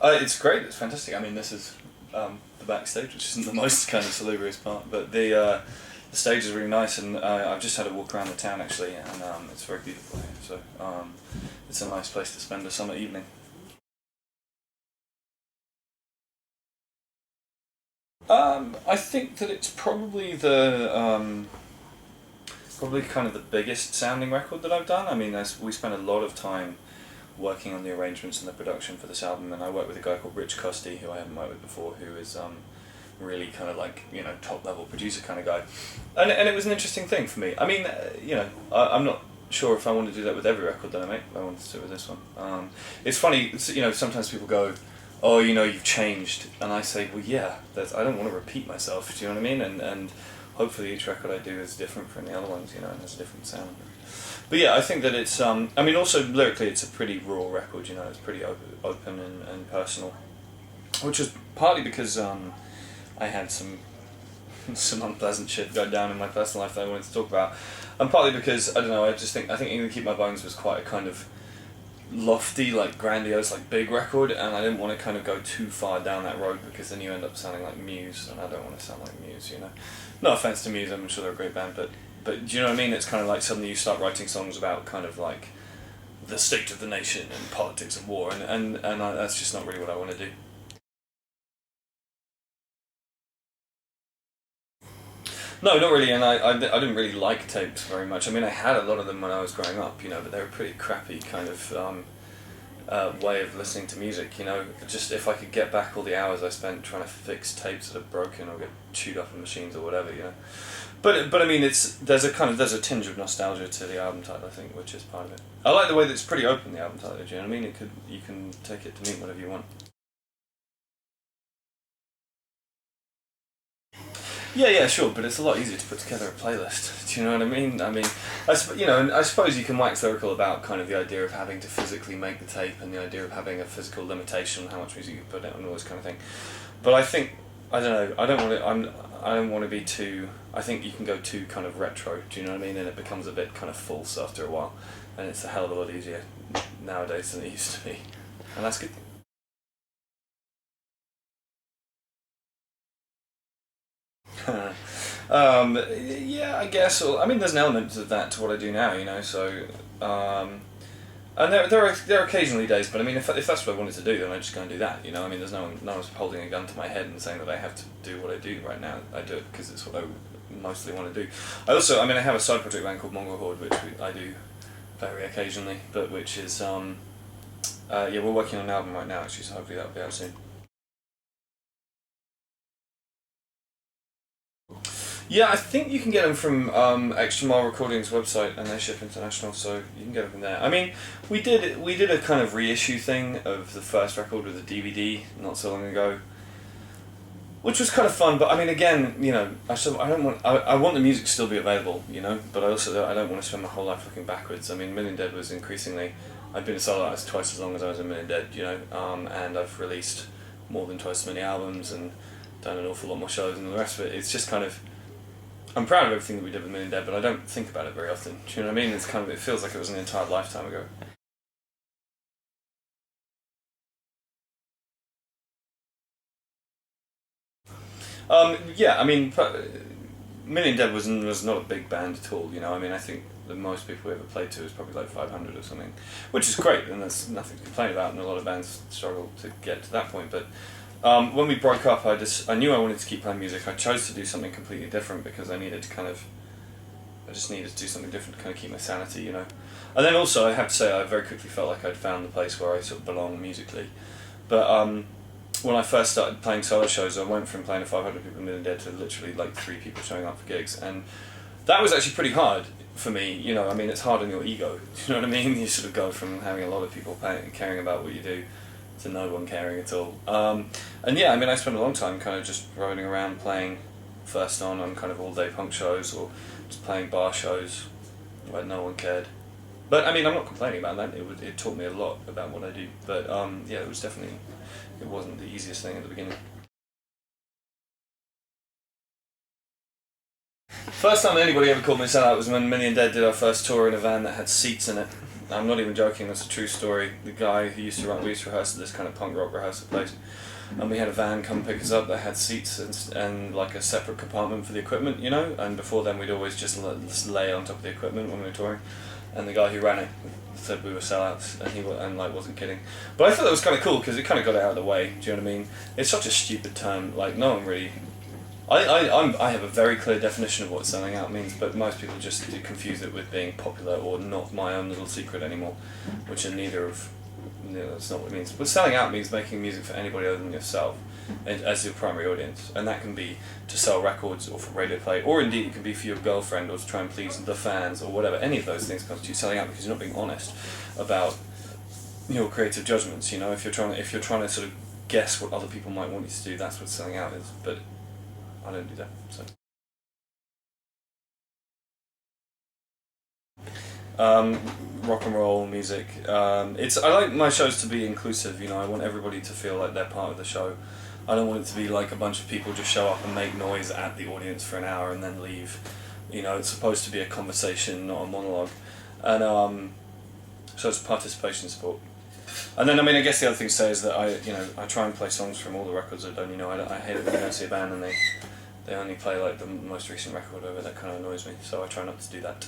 It's great. It's fantastic. I mean, this is the backstage, which isn't the most kind of salubrious part, but the stage is really nice, and I've just had a walk around the town actually, and it's very beautiful here. So it's a nice place to spend a summer evening. I think that it's probably probably kind of the biggest sounding record that I've done. I mean, we spent a lot of time working on the arrangements and the production for this album, and I worked with a guy called Rich Costy, who I haven't worked with before, who is really kind of like, top level producer kind of guy, and it was an interesting thing for me. I mean, I'm not sure if I want to do that with every record that I make, but I wanted to do it with this one. It's funny, sometimes people go, oh, you've changed, and I say, well, yeah, I don't want to repeat myself. Do you know what I mean? And hopefully each record I do is different from the other ones, and has a different sound. But yeah, I think that it's, I mean, also lyrically it's a pretty raw record, it's pretty open and personal, which was partly because I had some unpleasant shit go down in my personal life that I wanted to talk about, and partly because, I don't know, I think England Keep My Bones was quite a kind of lofty, like grandiose, like big record, and I didn't want to kind of go too far down that road, because then you end up sounding like Muse, and I don't want to sound like Muse, No offense to Muse, I'm sure they're a great band, but do you know what I mean? It's kind of like suddenly you start writing songs about kind of like the state of the nation and politics and war, and that's just not really what I want to do. No, not really, and I didn't really like tapes very much. I mean, I had a lot of them when I was growing up, but they were pretty crappy kind of way of listening to music, Just if I could get back all the hours I spent trying to fix tapes that are broken or get chewed up in machines or whatever, But I mean, there's a tinge of nostalgia to the album title, I think, which is part of it. I like the way that it's pretty open, the album title. Do you know what I mean? You can take it to mean whatever you want. Yeah, sure, but it's a lot easier to put together a playlist. Do you know what I mean? I mean, and I suppose you can wax lyrical about kind of the idea of having to physically make the tape and the idea of having a physical limitation on how much music you put out and all this kind of thing. But I think, I don't know, I don't want to be too. I think you can go too kind of retro. Do you know what I mean? And it becomes a bit kind of false after a while, and it's a hell of a lot easier nowadays than it used to be, and that's good. Yeah, I guess. Well, I mean, there's an element of that to what I do now, So, and there are occasionally days, but I mean, if that's what I wanted to do, then I just go and do that, I mean, there's no one's holding a gun to my head and saying that I have to do what I do right now. I do it because it's what I mostly want to do. I mean, I have a side project band called Mongrel Horde, which I do very occasionally, but which is yeah, we're working on an album right now actually, so hopefully that'll be out soon. Yeah, I think you can get them from Extra Mile Recordings website, and they ship international, so you can get them from there. I mean, we did a kind of reissue thing of the first record with a DVD not so long ago, which was kind of fun. But I mean, again, I don't want I want the music to still be available, but I don't want to spend my whole life looking backwards. I mean, Million Dead was increasingly. I've been a solo artist twice as long as I was in Million Dead, and I've released more than twice as many albums and done an awful lot more shows and the rest of it. It's just kind of. I'm proud of everything that we did with Million Dead, but I don't think about it very often. Do you know what I mean? It feels like it was an entire lifetime ago. Yeah, I mean, Million Dead was not a big band at all. I mean, I think the most people we ever played to is probably like 500 or something, which is great, and there's nothing to complain about. And a lot of bands struggle to get to that point, but. When we broke up, I knew I wanted to keep playing music. I chose to do something completely different because I just needed to do something different to kind of keep my sanity, And then also, I have to say, I very quickly felt like I'd found the place where I sort of belong musically. But when I first started playing solo shows, I went from playing to 500 people in Million Dead to literally like 3 people showing up for gigs, and that was actually pretty hard for me. I mean, it's hard on your ego. Do you know what I mean? You sort of go from having a lot of people caring about what you do to no one caring at all. And yeah, I mean, I spent a long time kind of just rolling around playing first on kind of all-day punk shows or just playing bar shows where no one cared. But I mean, I'm not complaining about that. It taught me a lot about what I do. But yeah, it wasn't the easiest thing at the beginning. First time anybody ever called me a sellout was when Million Dead did our first tour in a van that had seats in it. I'm not even joking, that's a true story. The guy who used to run, we used to rehearse at this kind of punk rock rehearsal place, and we had a van come pick us up that had seats and like a separate compartment for the equipment, you know, and before then we'd always just lay on top of the equipment when we were touring, and the guy who ran it said we were sellouts, and like wasn't kidding. But I thought that was kind of cool because it kind of got it out of the way. Do you know what I mean? It's such a stupid term. Like no one really. I have a very clear definition of what selling out means, but most people just confuse it with being popular or not my own little secret anymore, which are neither of. That's not what it means. But selling out means making music for anybody other than yourself as your primary audience, and that can be to sell records or for radio play, or indeed it can be for your girlfriend or to try and please the fans or whatever. Any of those things constitute selling out because you're not being honest about your creative judgments. You know, if you're trying to sort of guess what other people might want you to do, that's what selling out is. But I don't do that. So. Rock and roll music. I like my shows to be inclusive. You know, I want everybody to feel like they're part of the show. I don't want it to be like a bunch of people just show up and make noise at the audience for an hour and then leave. You know, it's supposed to be a conversation, not a monologue. And so it's a participation sport. And then, I mean, I guess the other thing to say is that I try and play songs from all the records I've done. You know, I hate it when I go see a band and they only play like the most recent record over. That kind of annoys me. So I try not to do that.